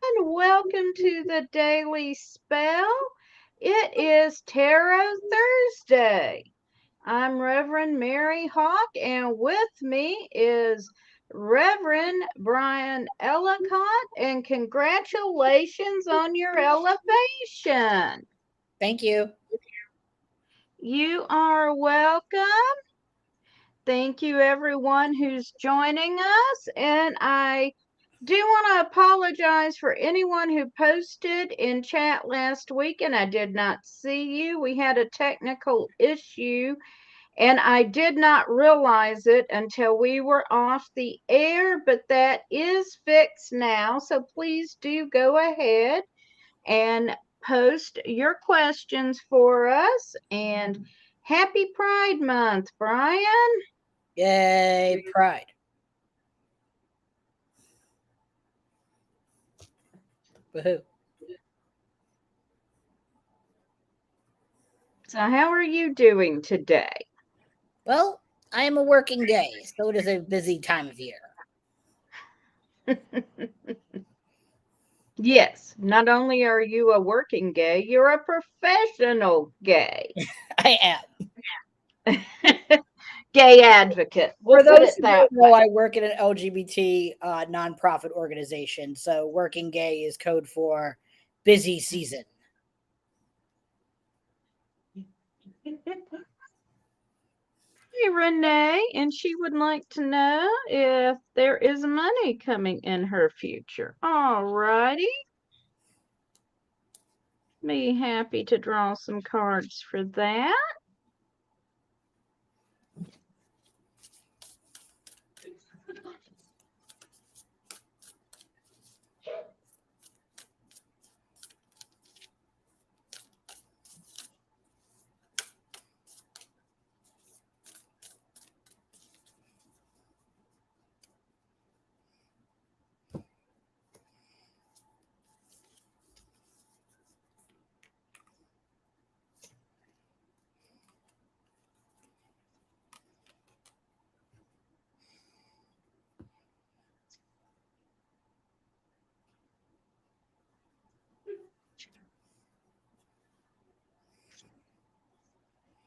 everyone. Welcome to the Daily Spell. It is Tarot Thursday. I'm Reverend Mary Hawk, and with me is Reverend Brian Ellicott. And congratulations on your elevation. Thank you. You are welcome. Thank you, everyone who's joining us. And I do want to apologize for anyone who posted in chat last week and I did not see you. We had a technical issue and I did not realize it until we were off the air, but that is fixed now. So please do go ahead and post your questions for us. And happy Pride Month, Brian. Yay, pride. Woohoo. So, how are you doing today? Well, I am a working gay, so it is a busy time of year. Yes, not only are you a working gay, you're a professional gay. I am. Gay advocate. We'll For put those it who that don't way. know, I work at an LGBT nonprofit organization, so working gay is code for busy season. Hey, Renee, and she would like to know if there is money coming in her future. All righty. Be happy to draw some cards for that.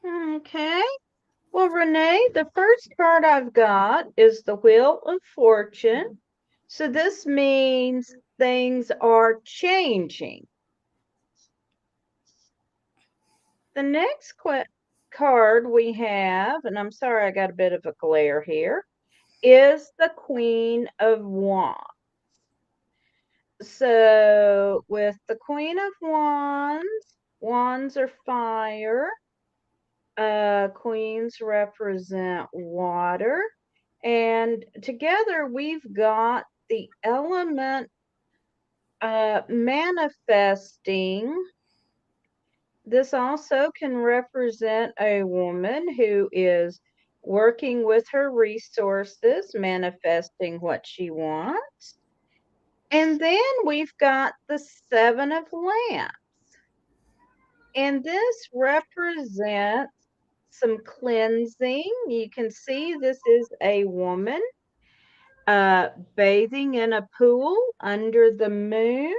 Okay. Well, Renee, the first card I've got is the Wheel of Fortune. So this means things are changing. The next card we have, and I'm sorry I got a bit of a glare here, is the Queen of Wands. So with the Queen of Wands, wands are fire. Queens represent water. And together we've got the element manifesting. This also can represent a woman who is working with her resources, manifesting what she wants. And then we've got the Seven of Lamps. And this represents some cleansing. You can see this is a woman bathing in a pool under the moon.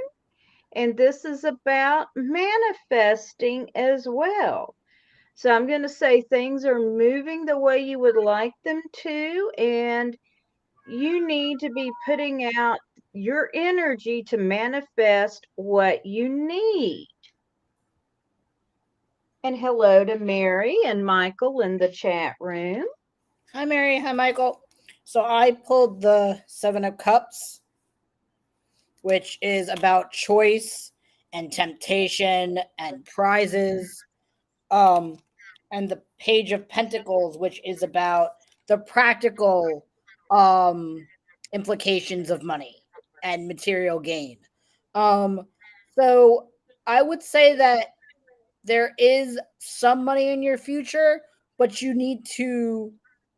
And this is about manifesting as well. So I'm going to say things are moving the way you would like them to, and you need to be putting out your energy to manifest what you need. And hello to Mary and Michael in the chat room. Hi, Mary. Hi, Michael. So I pulled the Seven of Cups, which is about choice and temptation and prizes. Um, and the Page of Pentacles, which is about the practical um, implications of money and material gain. Um, so I would say that there is some money in your future, but you need to.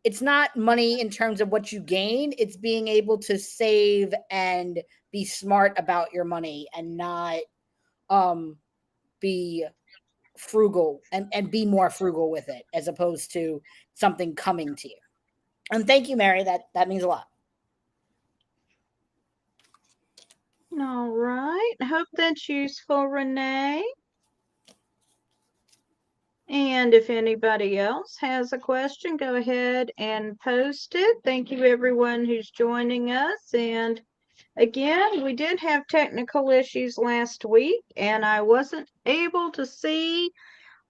It's not money in terms of what you gain. It's being able to save and be smart about your money and not be frugal and be more frugal with it as opposed to something coming to you. And thank you, Mary. That means a lot. All right. Hope that's useful, Renee. And if anybody else has a question, go ahead and post it. Thank you, everyone who's joining us. And again, we did have technical issues last week, and I wasn't able to see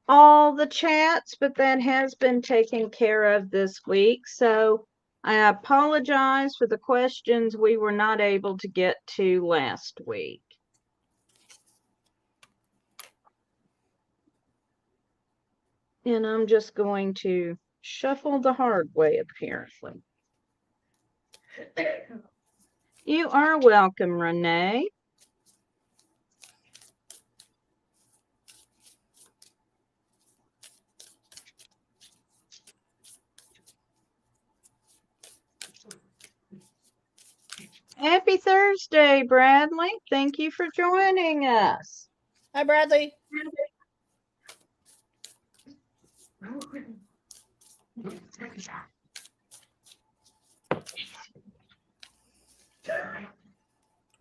all the chats, but that has been taken care of this week. So I apologize for the questions we were not able to get to last week. And I'm just going to shuffle the hard way, apparently. You are welcome, Renee. Happy Thursday, Bradley. Thank you for joining us. Hi, Bradley.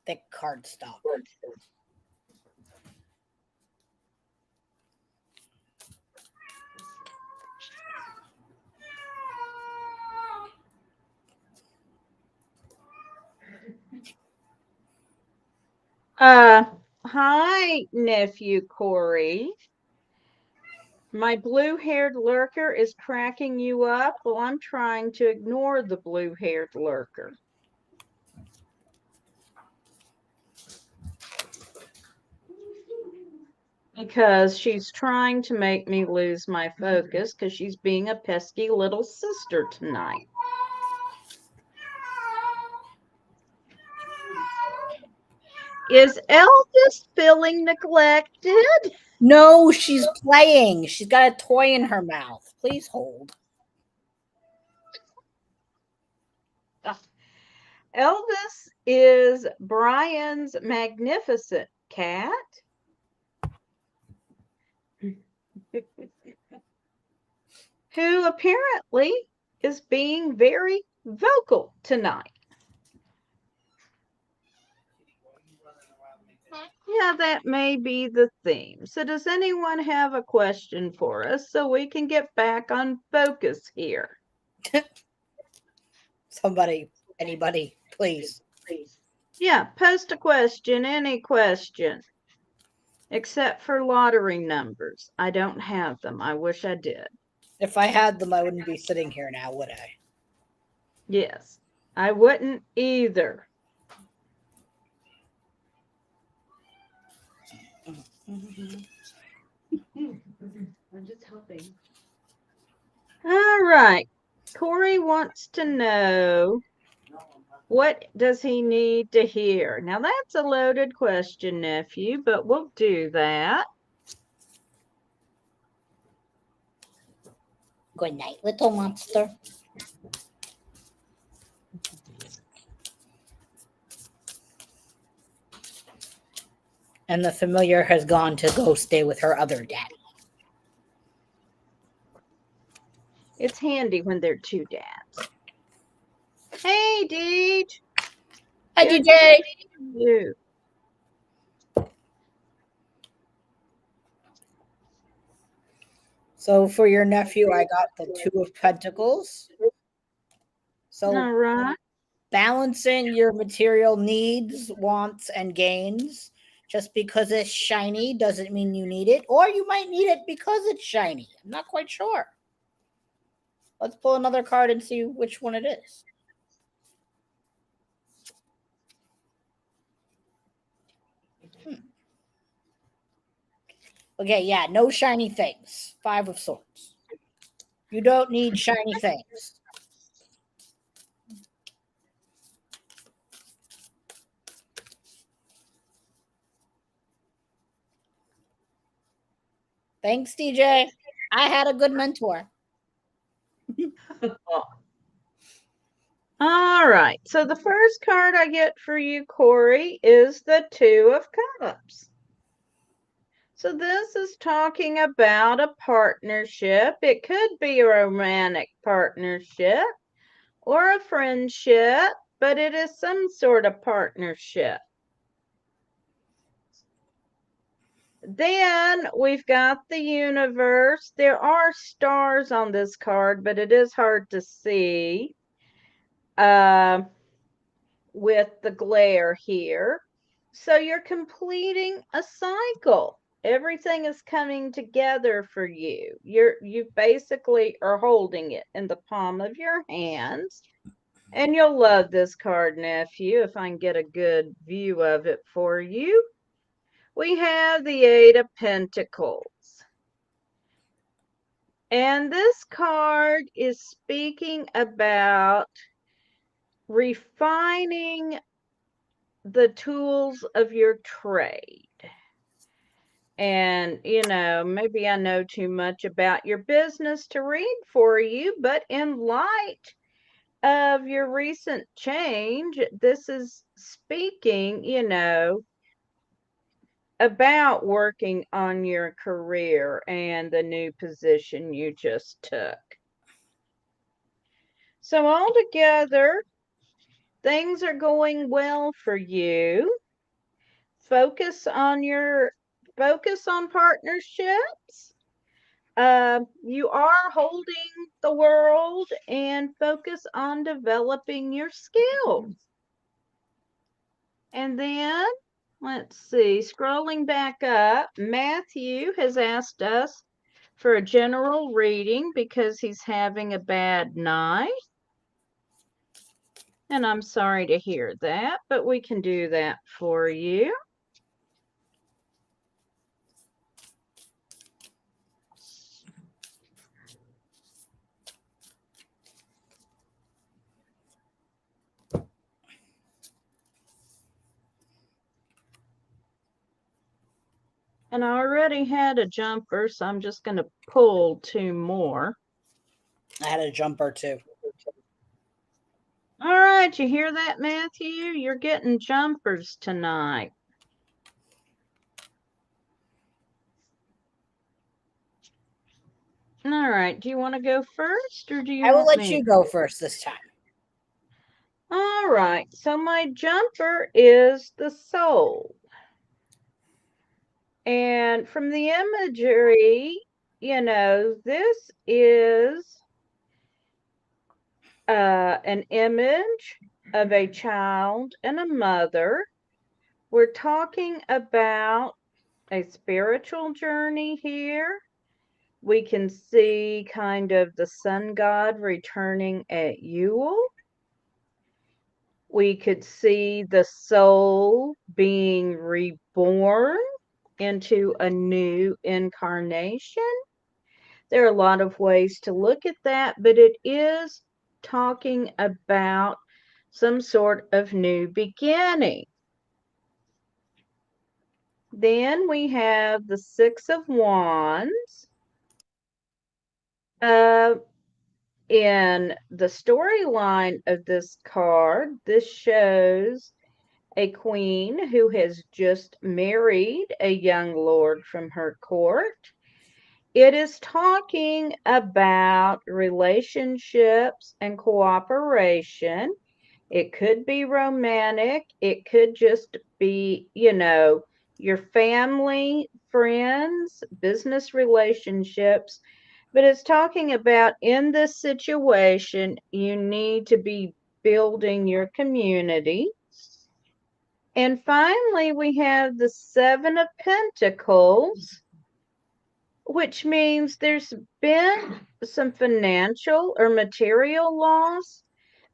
Thick cardstock. Hi, nephew Corey. My blue-haired lurker is cracking you up. Well, I'm trying to ignore the blue-haired lurker. Because she's trying to make me lose my focus because she's being a pesky little sister tonight. Is Elvis feeling neglected? No, she's playing. She's got a toy in her mouth. Please hold. Elvis is Brian's magnificent cat. Who apparently is being very vocal tonight. Yeah, that may be the theme. So does anyone have a question for us so we can get back on focus here? Somebody, anybody, please. Yeah, post a question, any question. Except for lottery numbers. I don't have them. I wish I did. If I had them, I wouldn't be sitting here now, would I? Yes, I wouldn't either. I'm just hoping. All right. Corey wants to know, what does he need to hear? Now, that's a loaded question, nephew, but we'll do that. Good night, little monster. And the familiar has gone to go stay with her other daddy. It's handy when they're two dads. Hey, Deej. Hi, Good DJ. to see you. So for your nephew, I got the Two of Pentacles. So All right. balancing your material needs, wants, and gains. Just because it's shiny doesn't mean you need it, or you might need it because it's shiny. I'm not quite sure. Let's pull another card and see which one it is. Okay, yeah, no shiny things. Five of Swords. You don't need shiny things. Thanks, DJ. I had a good mentor. All right. So the first card I get for you, Corey, is the Two of Cups. So this is talking about a partnership. It could be a romantic partnership or a friendship, but it is some sort of partnership. Then we've got the universe. There are stars on this card, but it is hard to see with the glare here. So you're completing a cycle. Everything is coming together for you. You basically are holding it in the palm of your hands. And you'll love this card, nephew, if I can get a good view of it for you. We have the Eight of Pentacles. And this card is speaking about refining the tools of your trade. And, maybe I know too much about your business to read for you, but in light of your recent change, this is speaking, about working on your career and the new position you just took. So altogether, things are going well for you. Focus on partnerships. You are holding the world, and focus on developing your skills. And then, let's see, scrolling back up, Matthew has asked us for a general reading because he's having a bad night. And I'm sorry to hear that, but we can do that for you. And I already had a jumper, so I'm just going to pull two more. I had a jumper too. All right, you hear that, Matthew? You're getting jumpers tonight. All right, do you want to go first, or do you I will want let me? you go first this time. All right, so my jumper is the soul. And from the imagery, this is an image of a child and a mother. We're talking about a spiritual journey here. We can see kind of the sun god returning at Yule. We could see the soul being reborn into a new incarnation. There are a lot of ways to look at that, but it is talking about some sort of new beginning. Then we have the Six of Wands. In the storyline of this card, this shows a queen who has just married a young lord from her court. It is talking about relationships and cooperation. It could be romantic. It could just be, your family, friends, business relationships. But it's talking about in this situation, you need to be building your community. And finally, we have the Seven of Pentacles, which means there's been some financial or material loss,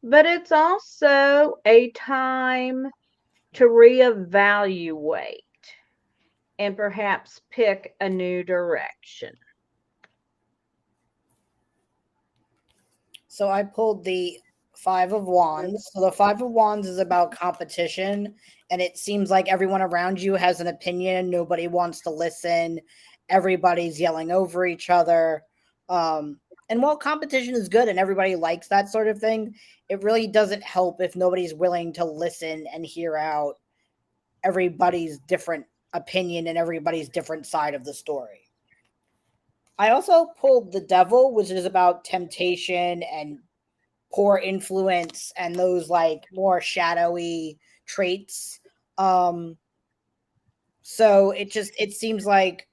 but it's also a time to reevaluate and perhaps pick a new direction. So I pulled the Five of Wands. So the Five of Wands is about competition, and it seems like everyone around you has an opinion. Nobody wants to listen. Everybody's yelling over each other. And while competition is good and everybody likes that sort of thing, it really doesn't help if nobody's willing to listen and hear out everybody's different opinion and everybody's different side of the story. I also pulled the Devil, which is about temptation and poor influence and those like more shadowy traits. So So it seems like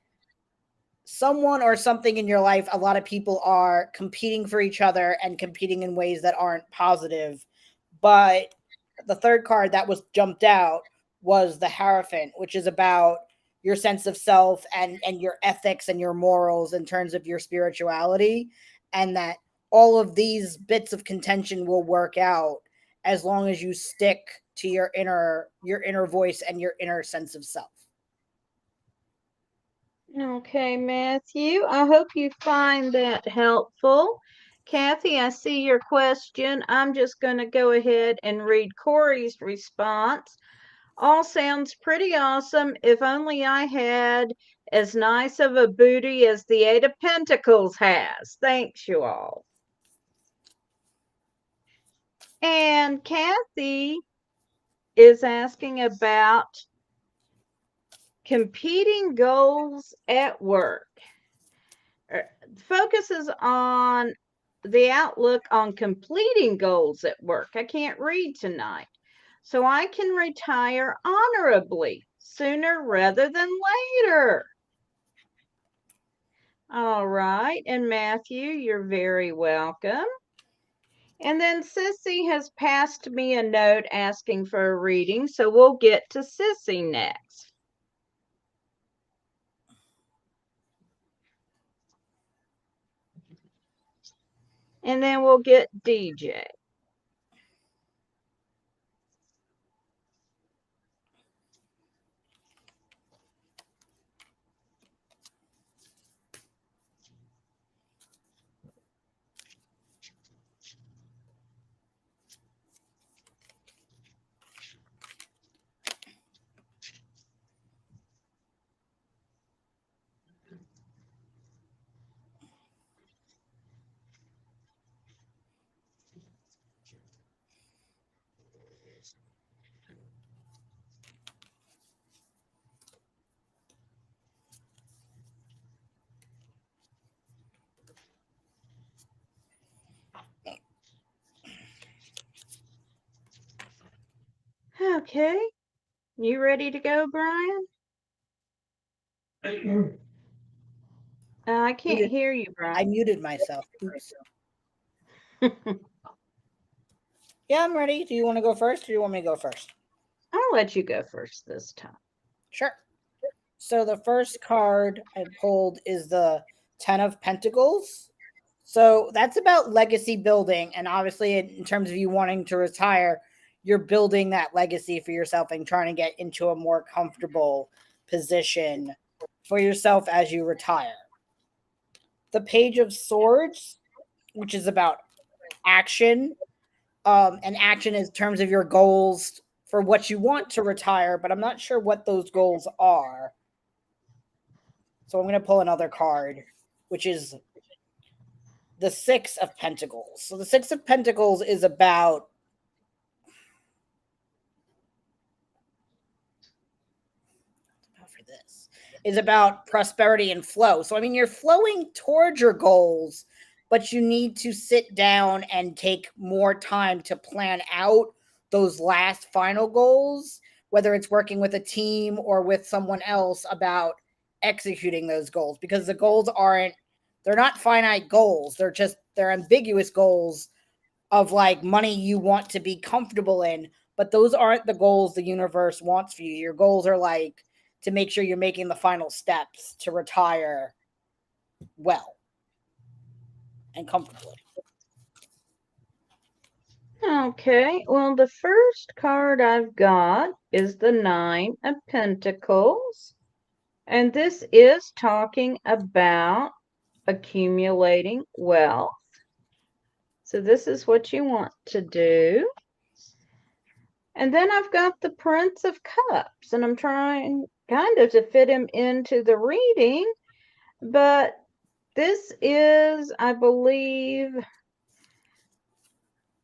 someone or something in your life, a lot of people are competing for each other and competing in ways that aren't positive. But the third card that was jumped out was the Hierophant, which is about your sense of self and your ethics and your morals in terms of your spirituality, and that all of these bits of contention will work out as long as you stick to your inner voice and your inner sense of self. Okay, Matthew, I hope you find that helpful. Kathy, I see your question. I'm just going to go ahead and read Corey's response. All sounds pretty awesome. If only I had as nice of a booty as the Eight of Pentacles has. Thanks, you all. And Kathy is asking about competing goals at work. Focuses on the outlook on completing goals at work. I can't read tonight. So I can retire honorably sooner rather than later. All right. And Matthew, you're very welcome. And then Sissy has passed me a note asking for a reading. So we'll get to Sissy next. And then we'll get DJ. Okay. You ready to go, Brian? I can't hear you, I Brian. muted myself. Oops. Yeah, I'm ready. Do you want to go first or do you want me to go first? I'll let you go first this time. Sure. So the first card I pulled is the Ten of Pentacles. So that's about legacy building. And obviously, in terms of you wanting to retire, you're building that legacy for yourself and trying to get into a more comfortable position for yourself as you retire. The Page of Swords, which is about action. And action in terms of your goals for what you want to retire, but I'm not sure what those goals are. So I'm going to pull another card, which is the Six of Pentacles. So the Six of Pentacles is about prosperity and flow. So I mean, you're flowing towards your goals, but you need to sit down and take more time to plan out those last final goals, whether it's working with a team or with someone else about executing those goals, because the goals they're not finite goals. They're ambiguous goals of like money you want to be comfortable in, but those aren't the goals the universe wants for you. Your goals are like to make sure you're making the final steps to retire well and comfortably. Okay, well, the first card I've got is the Nine of Pentacles. And this is talking about accumulating wealth. So this is what you want to do. And then I've got the Prince of Cups, and I'm trying kind of to fit him into the reading, but this is, I believe,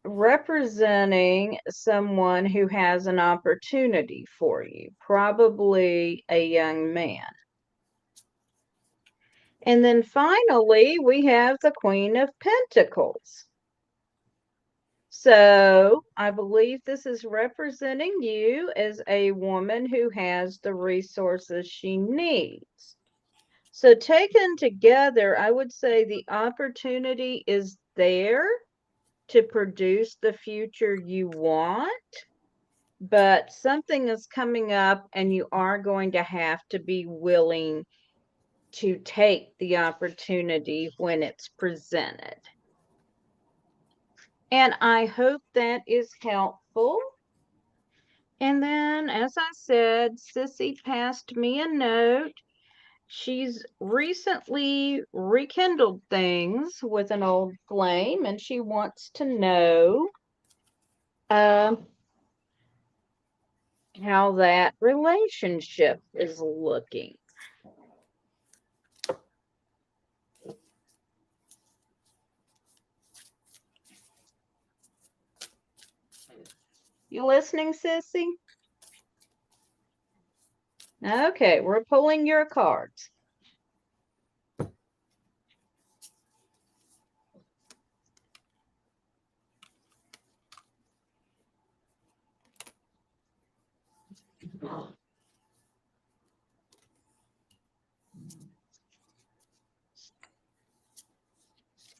representing someone who has an opportunity for you, probably a young man. And then finally, we have the Queen of Pentacles. So I believe this is representing you as a woman who has the resources she needs. So taken together, I would say the opportunity is there to produce the future you want, but something is coming up and you are going to have to be willing to take the opportunity when it's presented. And I hope that is helpful. And then, as I said, Sissy passed me a note. She's recently rekindled things with an old flame, and she wants to know how that relationship is looking. You listening, Sissy? Okay, we're pulling your cards.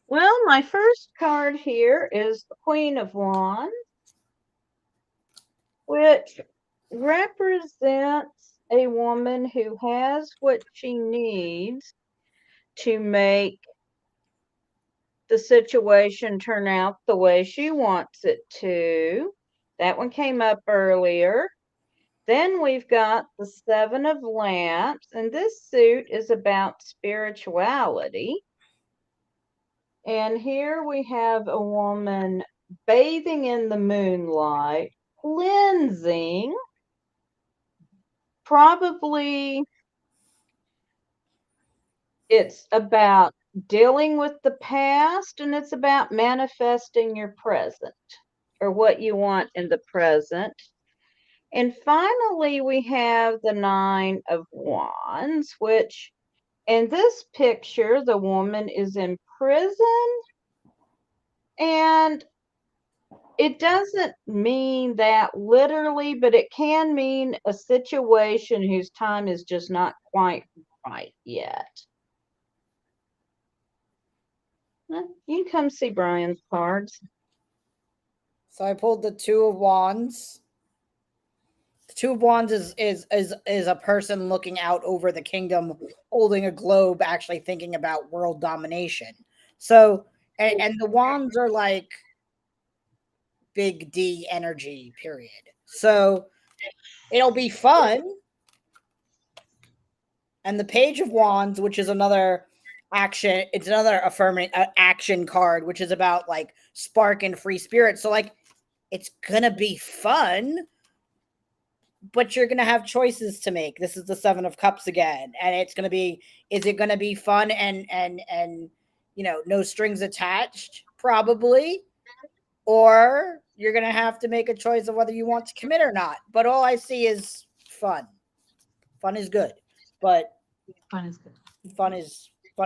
Well, my first card here is the Queen of Wands, which represents a woman who has what she needs to make the situation turn out the way she wants it to. That one came up earlier. Then we've got the Seven of Lamps, and this suit is about spirituality. And here we have a woman bathing in the moonlight, cleansing, probably it's about dealing with the past and it's about manifesting your present or what you want in the present. And finally, we have the Nine of Wands, which in this picture, the woman is in prison. And it doesn't mean that literally, but it can mean a situation whose time is just not quite right yet. You can come see Brian's cards. So I pulled the Two of Wands. The Two of Wands is a person looking out over the kingdom, holding a globe, actually thinking about world domination. So and the wands are like big D energy, period. So it'll be fun. And the Page of Wands, which is another action, it's another affirming action card, which is about like spark and free spirit. So like it's gonna be fun, but you're gonna have choices to make. This is the Seven of Cups again, and it's gonna be, is it gonna be fun and you know, no strings attached? Probably. Or you're gonna have to make a choice of whether you want to commit or not. But all I see is fun. Fun is good, but Fun is good. fun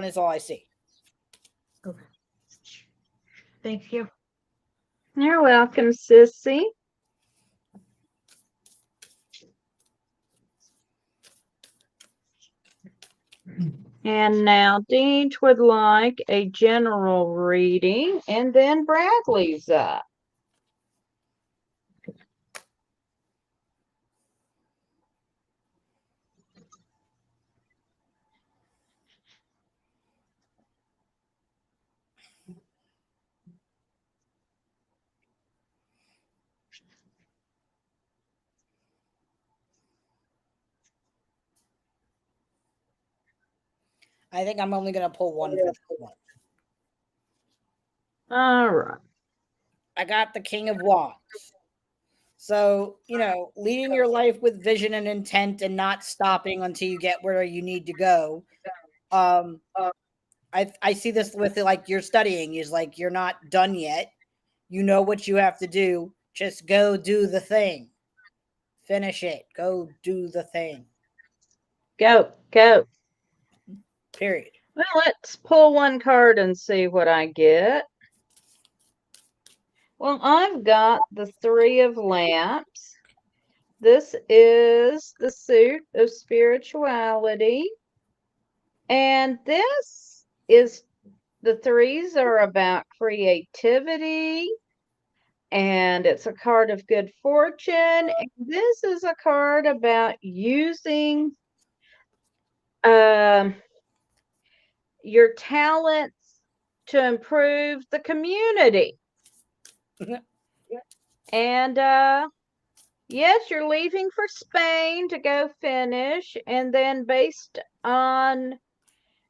is all I see. Okay. Thank you. You're welcome, Sissy. And now Deej would like a general reading, and then Bradley's up. I think I'm only gonna pull one for this one. All right. I got the King of Wands. So, you know, leading your life with vision and intent and not stopping until you get where you need to go. I see this with like you're studying is like you're not done yet. You know what you have to do. Just go do the thing. Finish it. Go do the thing. Go. Period. Well, let's pull one card and see what I get. Well, I've got the Three of Lamps. This is the suit of spirituality. And this is the threes are about creativity, and it's a card of good fortune. And this is a card about using um, your talents to improve the community. And yes, you're leaving for Spain to go finish, and then based on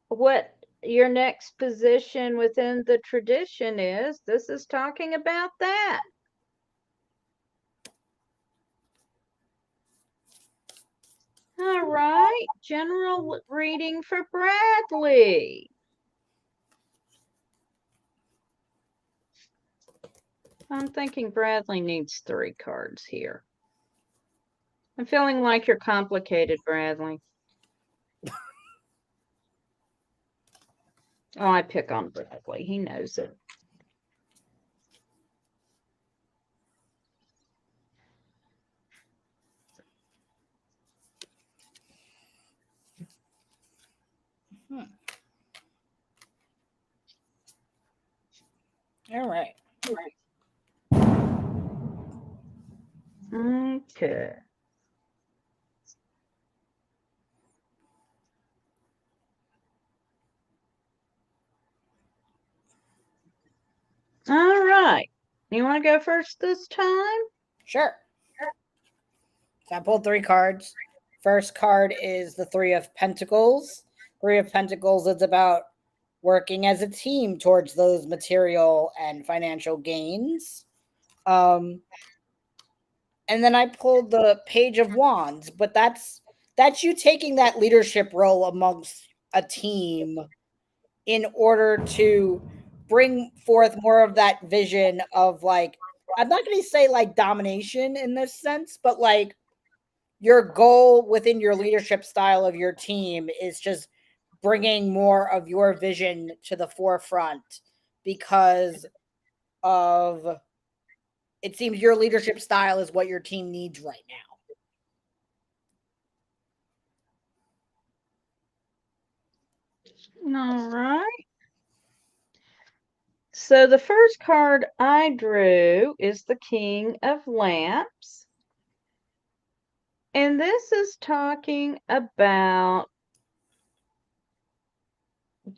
what your next position within the tradition is, this is talking about that. All right, general reading for Bradley. I'm thinking Bradley needs 3 cards here. I'm feeling like you're complicated, Bradley. Oh, I pick on Bradley. He knows it. All right. Okay. All right. You want to go first this time? Sure. So I pulled 3 cards. First card is the Three of Pentacles. Three of Pentacles is about working as a team towards those material and financial gains. And then I pulled the Page of Wands, but that's you taking that leadership role amongst a team in order to bring forth more of that vision of, like, I'm not going to say like domination in this sense, but like your goal within your leadership style of your team is just bringing more of your vision to the forefront because of, it seems your leadership style is what your team needs right now. All right. So the first card I drew is the King of Lamps. And this is talking about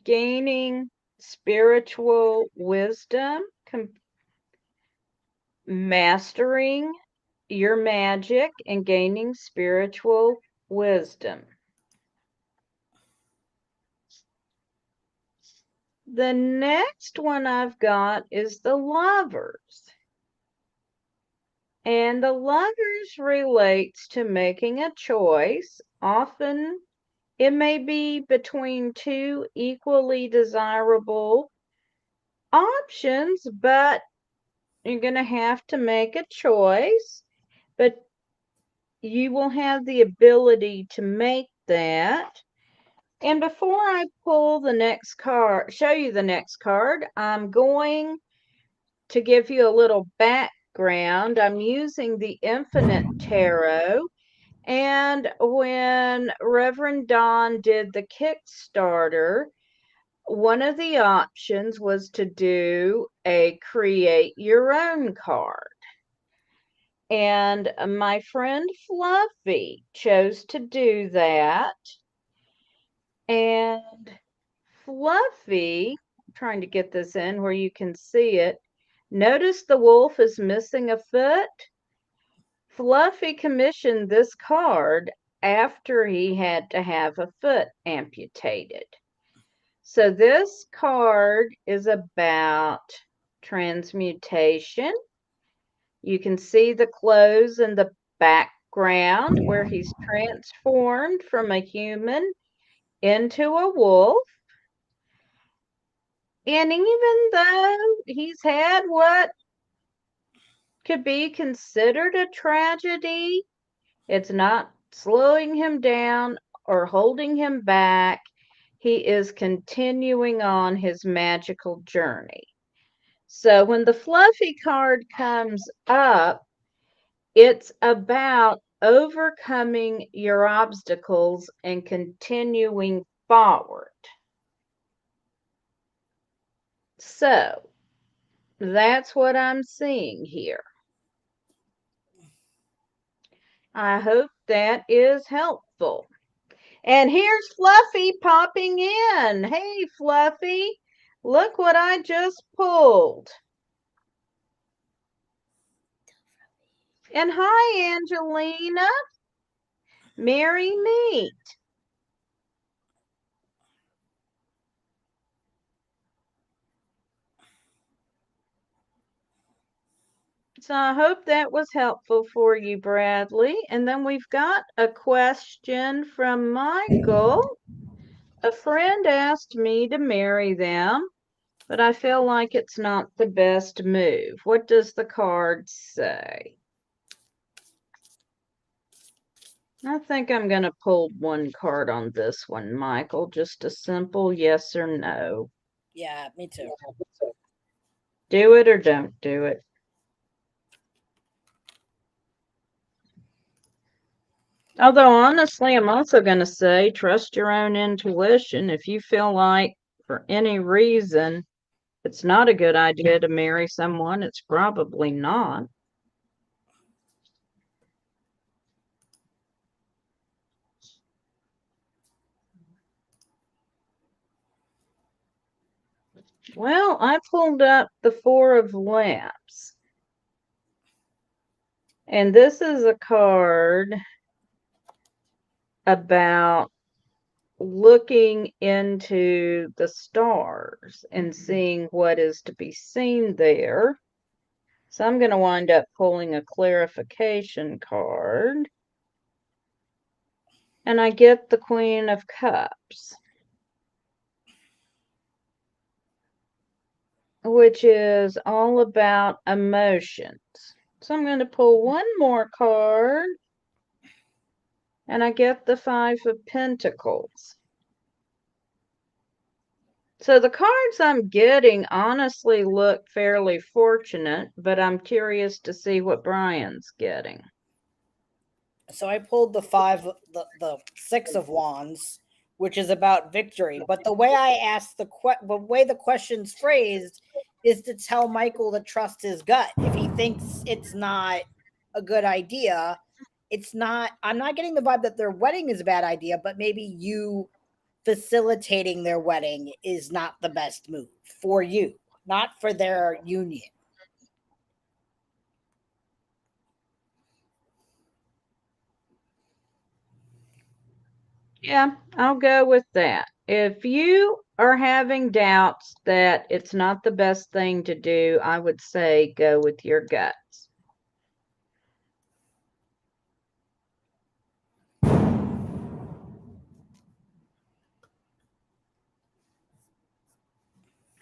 gaining spiritual wisdom, mastering your magic, and gaining spiritual wisdom. The next one I've got is the Lovers. And the Lovers relates to making a choice. Often it may be between 2 equally desirable options, but you're going to have to make a choice. But you will have the ability to make that. And before I pull the next card, show you the next card, I'm going to give you a little background. I'm using the Infinite Tarot. And when Reverend Don did the Kickstarter, one of the options was to do a create your own card. And my friend Fluffy chose to do that. And Fluffy, I'm trying to get this in where you can see it. Notice the wolf is missing a foot. Fluffy commissioned this card after he had to have a foot amputated. So this card is about transmutation. You can see the clothes in the background where he's transformed from a human into a wolf. And even though he's had what could be considered a tragedy, it's not slowing him down or holding him back. He is continuing on his magical journey. So when the fluffy card comes up, it's about overcoming your obstacles and continuing forward. So that's what I'm seeing here. I hope that is helpful. And here's Fluffy popping in. Hey, Fluffy, look what I just pulled. And hi, Angelina. Merry meet. So I hope that was helpful for you, Bradley. And then we've got a question from Michael. A friend asked me to marry them, but I feel like it's not the best move. What does the card say? I think I'm going to pull one card on this one, Michael. Just a simple yes or no. Yeah, me too. Do it or don't do it. Although, honestly, I'm also going to say trust your own intuition. If you feel like, for any reason, it's not a good idea to marry someone, it's probably not. Well, I pulled up the Four of Lamps. And this is a card about looking into the stars and seeing what is to be seen there. So I'm going to wind up pulling a clarification card. And I get the Queen of Cups, which is all about emotions. So I'm going to pull one more card. And I get the Five of Pentacles. So the cards I'm getting honestly look fairly fortunate, but I'm curious to see what Brian's getting. So I pulled the Six of Wands, which is about victory. But the way I asked the way the question's phrased is to tell Michael to trust his gut. If he thinks it's not a good idea, it's not. I'm not getting the vibe that their wedding is a bad idea, but maybe you facilitating their wedding is not the best move for you, not for their union. Yeah, I'll go with that. If you are having doubts that it's not the best thing to do, I would say go with your guts.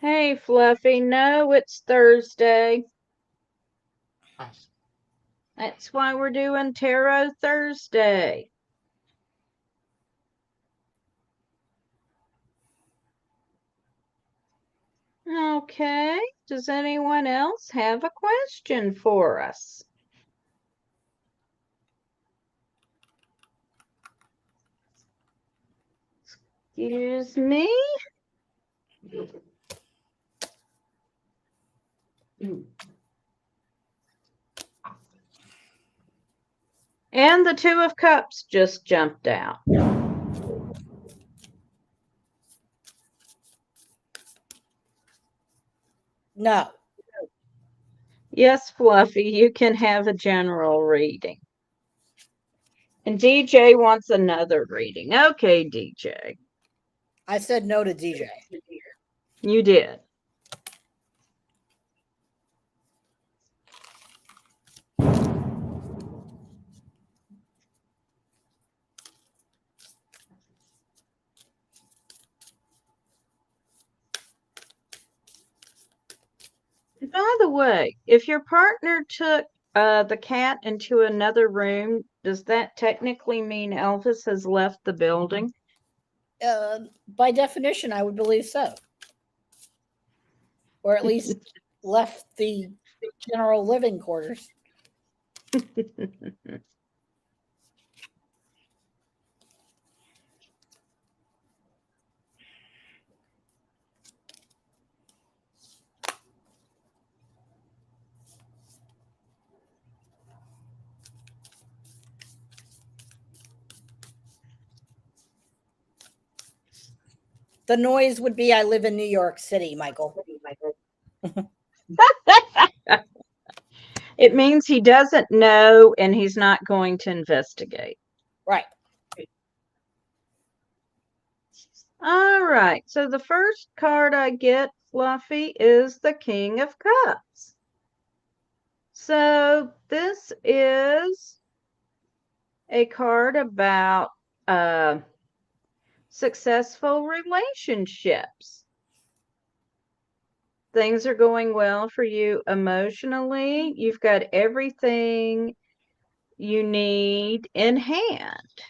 Hey, Fluffy, no, it's Thursday. That's why we're doing Tarot Thursday. Okay, does anyone else have a question for us? Excuse me? And the Two of Cups just jumped out. No. Yes, Fluffy, you can have a general reading. And DJ wants another reading. Okay, DJ. I said no to DJ. You did. By the way, if your partner took the cat into another room, does that technically mean Elvis has left the building? By definition, I would believe so. Or at least left the general living quarters. The noise would be I live in New York City, Michael. It means he doesn't know and he's not going to investigate. Right. All right. So the first card I get, Fluffy, is the King of Cups. So this is a card about successful relationships. Things are going well for you emotionally. You've got everything you need in hand.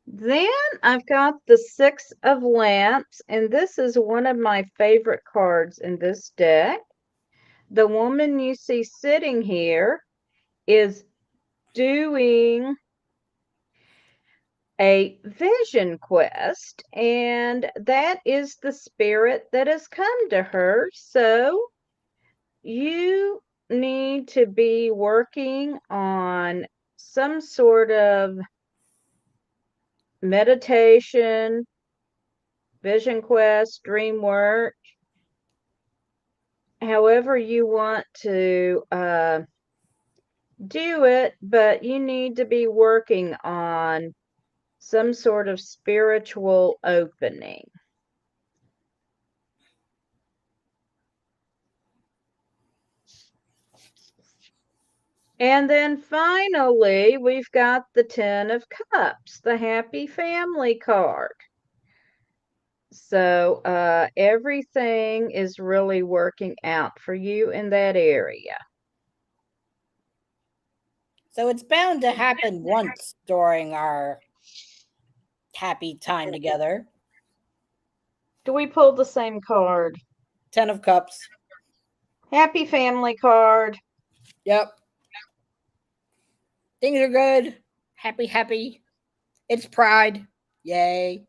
Then I've got the Six of Lamps, and this is one of my favorite cards in this deck. The woman you see sitting here is doing a vision quest, and that is the spirit that has come to her. So you need to be working on some sort of meditation, vision quest, dream work, however you want to do it, but you need to be working on some sort of spiritual opening. And then finally, we've got the Ten of Cups, the Happy Family card. So everything is really working out for you in that area. So it's bound to happen once during our happy time together. Do we pull the same card? 10 of Cups. Happy Family card. Yep. Things are good. Happy, happy. It's Pride. Yay.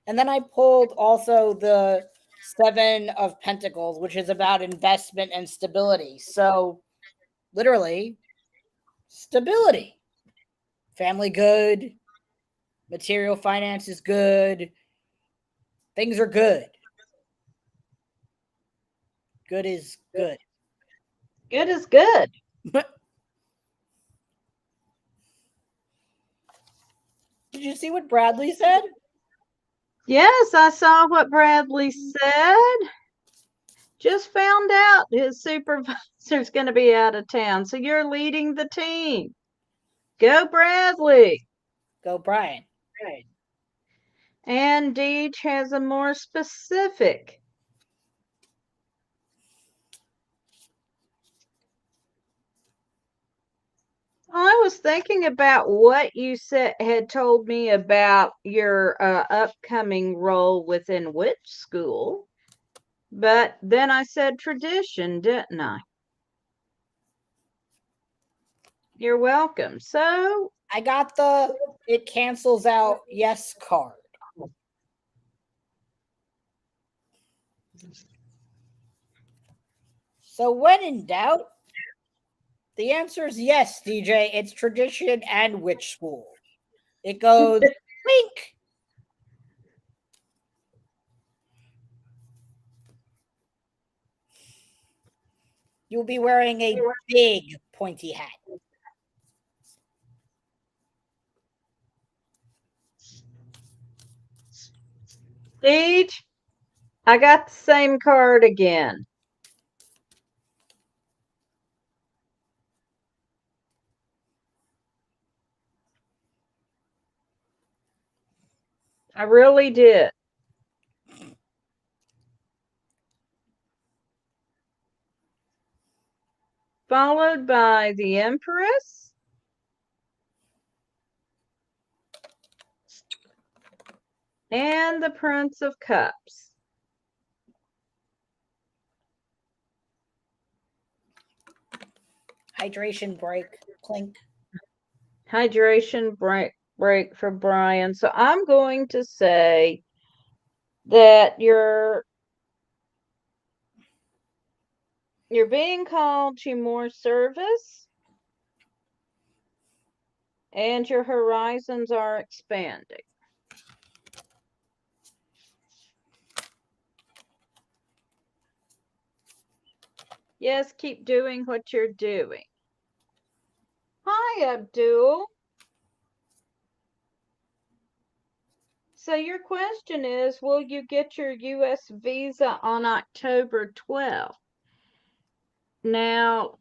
And then I pulled also the Seven of Pentacles, which is about investment and stability. So, literally, stability. Family good. Material finance is good. Things are good. Good is good. Good is good. Did you see what Bradley said? Yes, I saw what Bradley said. Just found out his supervisor's going to be out of town. So you're leading the team. Go, Bradley. Go, Brian. And Deej has a more specific. I was thinking about what you had told me about your upcoming role within Witch School, but then I said tradition, didn't I? You're welcome. So I got the it cancels out yes card. So when in doubt, the answer is yes, DJ. It's tradition and witch school. It goes wink. You'll be wearing a big pointy hat. Deej, I got the same card again. I really did. Followed by the Empress. And the Prince of Cups. hydration break. Clink. Hydration break for Brian. So I'm going to say that you're being called to more service and your horizons are expanding. Yes, keep doing what you're doing. Hi, Abdul. So your question is, will you get your U.S. visa on October 12th? Now,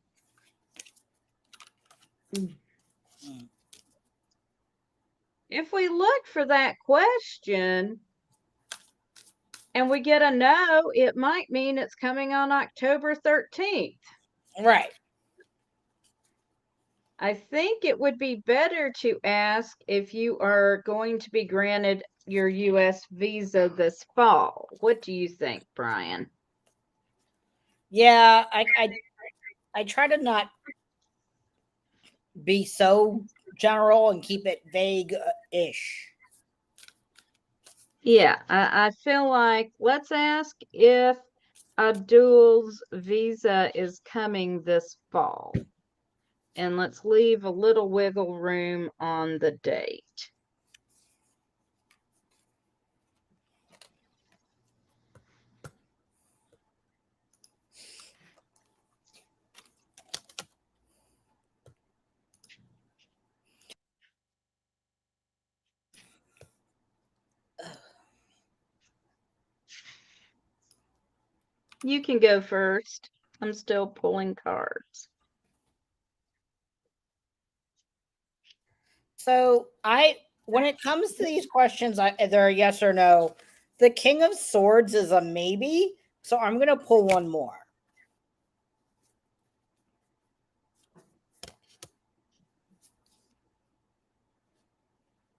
if we look for that question and we get a no, it might mean it's coming on October 13th. Right. I think it would be better to ask if you are going to be granted your U.S. visa this fall. What do you think, Brian? Yeah, I try to not be so general and keep it vague-ish. Yeah, I feel like let's ask if Abdul's visa is coming this fall. And let's leave a little wiggle room on the date. You can go first. I'm still pulling cards. So when it comes to these questions, they're a yes or no. The King of Swords is a maybe, so I'm going to pull one more.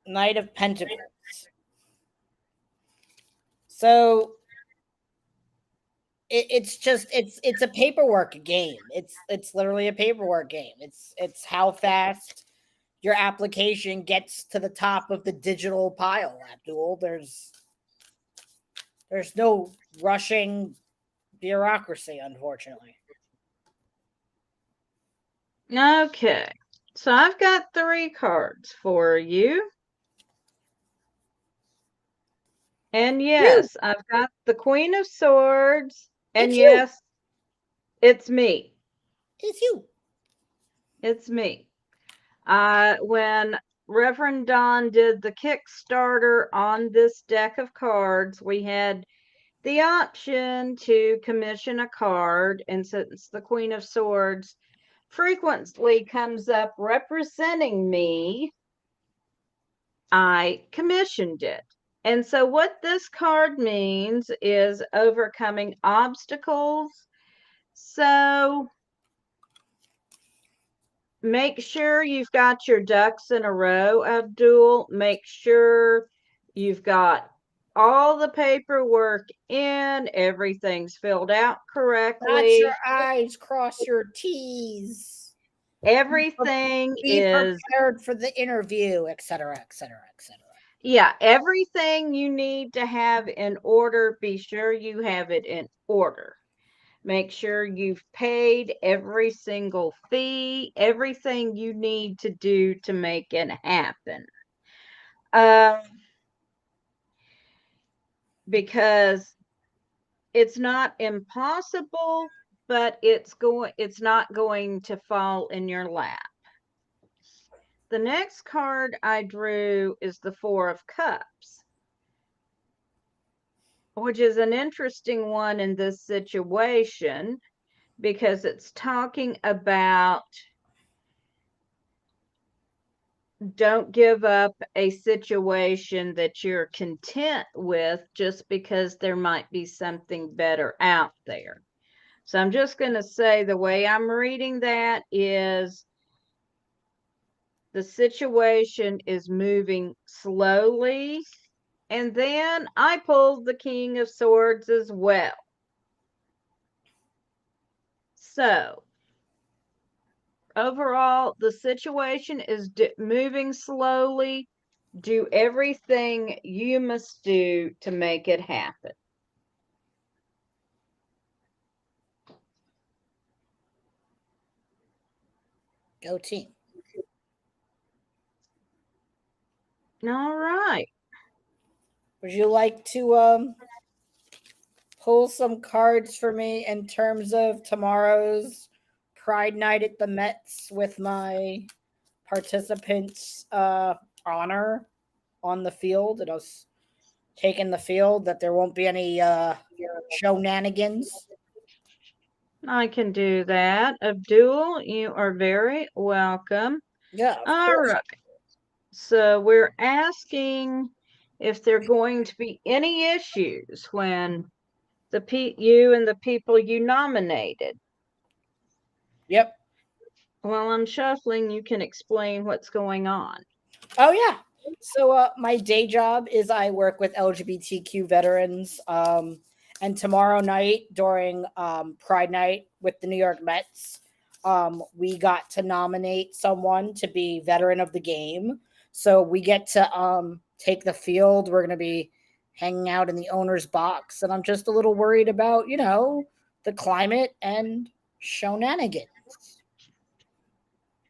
Knight of Pentacles. So it's a paperwork game. It's literally a paperwork game. It's how fast your application gets to the top of the digital pile, Abdul. There's no rushing bureaucracy, unfortunately. Okay, so I've got 3 cards for you. And yes, I've got the Queen of Swords. And It's yes, you. it's me. It's you. It's me. When Reverend Don did the Kickstarter on this deck of cards, we had the option to commission a card. And since the Queen of Swords frequently comes up representing me, I commissioned it. And so what this card means is overcoming obstacles. So make sure you've got your ducks in a row, Abdul. Make sure you've got all the paperwork in, everything's filled out Dot correctly. your I's, cross your T's. Everything Be is prepared for the interview, etc., etc., etc. Yeah, everything you need to have in order, be sure you have it in order. Make sure you've paid every single fee, everything you need to do to make it happen. Because it's not impossible, but it's not going to fall in your lap. The next card I drew is the Four of Cups, which is an interesting one in this situation because it's talking about don't give up a situation that you're content with just because there might be something better out there. So I'm just going to say the way I'm reading that is the situation is moving slowly. And then I pulled the King of Swords as well. So overall, the situation is moving slowly. Do everything you must do to make it happen. Go team. All right. Would you like to pull some cards for me in terms of tomorrow's Pride Night at the Mets with my participants' honor on the field? And us taking the field, that there won't be any shenanigans. I can do that. Abdul, you are very welcome. Yeah, of All course. right. So we're asking if there are going to be any issues when you and the people you nominated. Yep. While I'm shuffling, you can explain what's going on. Oh yeah. So my day job is I work with LGBTQ veterans. And tomorrow night during Pride Night with the New York Mets, we got to nominate someone to be veteran of the game. So we get to take the field. We're going to be hanging out in the owner's box, and I'm just a little worried about, the climate and shenanigans.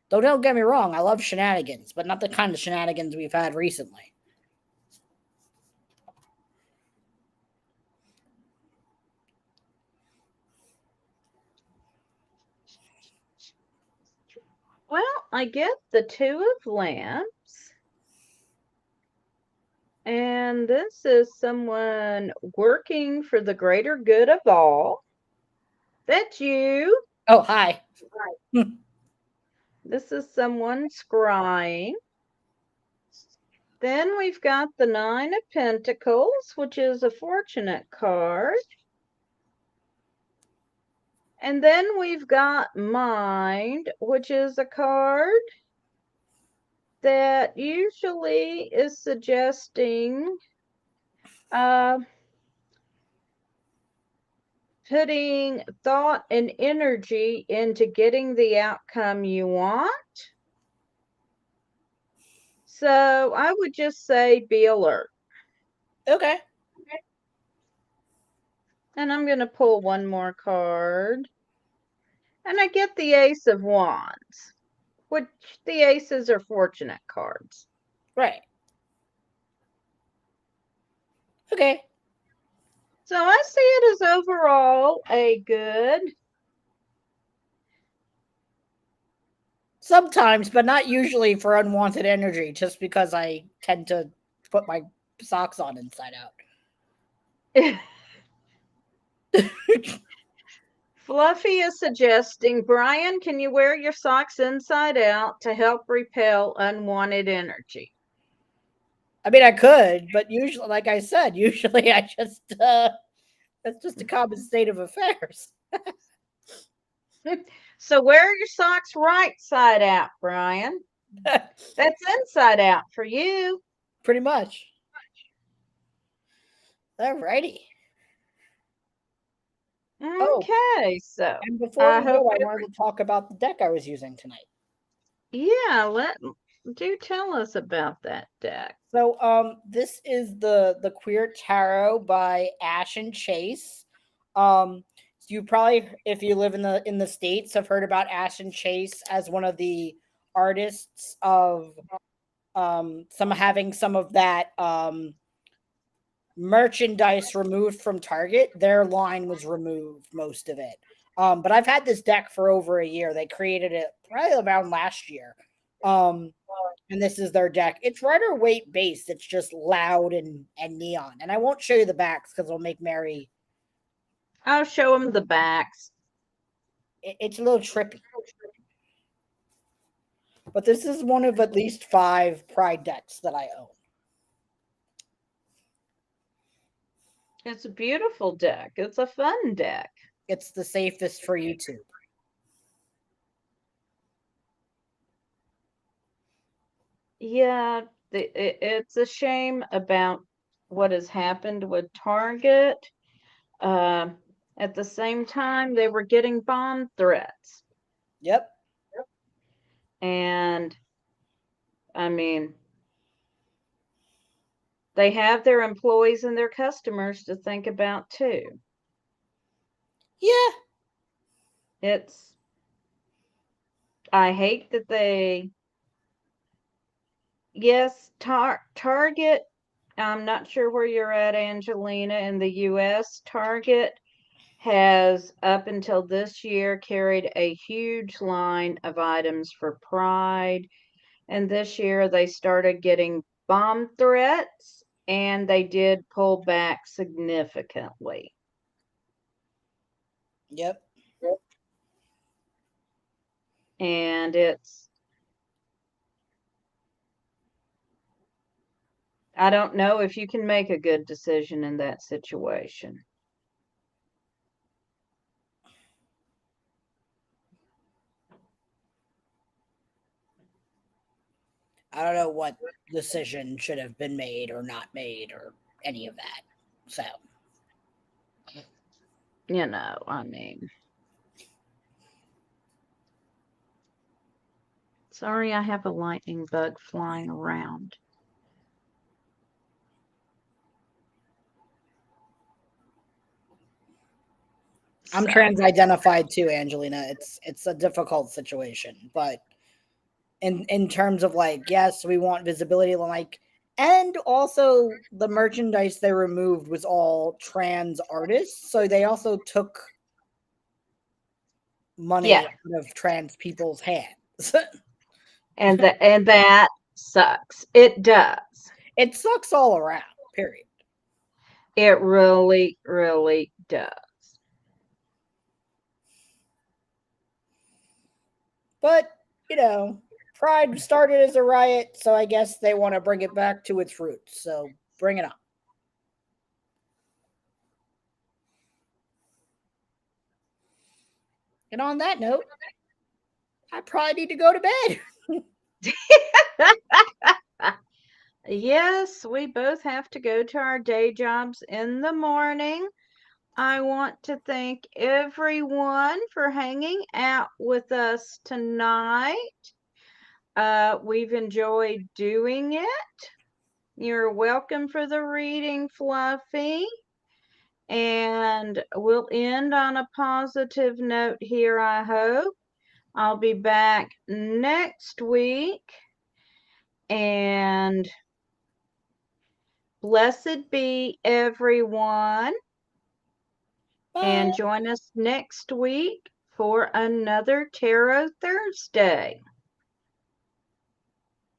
Though don't get me wrong, I love shenanigans, but not the kind of shenanigans we've had recently. Well, I get the Two of Lamps. And this is someone working for the greater good of all. That's you. Oh, hi. This is someone scrying. Then we've got the Nine of Pentacles, which is a fortunate card. And then we've got Mind, which is a card that usually is suggesting putting thought and energy into getting the outcome you want. So I would just say be alert. Okay. And I'm going to pull one more card. And I get the Ace of Wands, which the aces are fortunate cards. Right. Okay. So I see it as overall a good. Sometimes, but not usually for unwanted energy, just because I tend to put my socks on inside out. Fluffy is suggesting, Brian, can you wear your socks inside out to help repel unwanted energy? I mean, I could, but usually, like I said, usually I just, that's just a common state of affairs. So wear your socks right side out, Brian. That's inside out for you. Pretty much. Alrighty. Okay, so and before we go, I wanted to talk about the deck I was using tonight. Yeah, do tell us about that deck. So this is the Queer Tarot by Ash and Chase. You probably, if you live in the States, have heard about Ash and Chase as one of the artists of having some of that merchandise removed from Target. Their line was removed, most of it. But I've had this deck for over a year. They created it probably around last year. And this is their deck. It's Rider-Waite based. It's just loud and neon. And I won't show you the backs because it'll make Mary. I'll show them the backs. It's a little trippy. But this is one of at least 5 Pride decks that I own. It's a beautiful deck. It's a fun deck. It's the safest for YouTube. Yeah, it's a shame about what has happened with Target. At the same time, they were getting bomb threats. Yep. And I mean, they have their employees and their customers to think about too. Yeah. I hate that yes, Target, I'm not sure where you're at, Angelina, in the US. Target has, up until this year, carried a huge line of items for Pride. And this year they started getting bomb threats and they did pull back significantly. Yep. And I don't know if you can make a good decision in that situation. I don't know what decision should have been made or not made or any of that. So, I mean, sorry, I have a lightning bug flying around. I'm So, trans-identified too, Angelina. It's a difficult situation, but in terms of like, yes, we want visibility, like, and also the merchandise they removed was all trans artists, so they also took money yeah, out of trans people's hands. and that sucks. It does. It sucks all around. Period. It really, really does. But Pride started as a riot, so I guess they want to bring it back to its roots. So bring it on. And on that note, I probably need to go to bed. Yes, we both have to go to our day jobs in the morning. I want to thank everyone for hanging out with us tonight. We've enjoyed doing it. You're welcome for the reading, Fluffy. And we'll end on a positive note here, I hope. I'll be back next week. And blessed be everyone. Bye. And join us next week for another Tarot Thursday.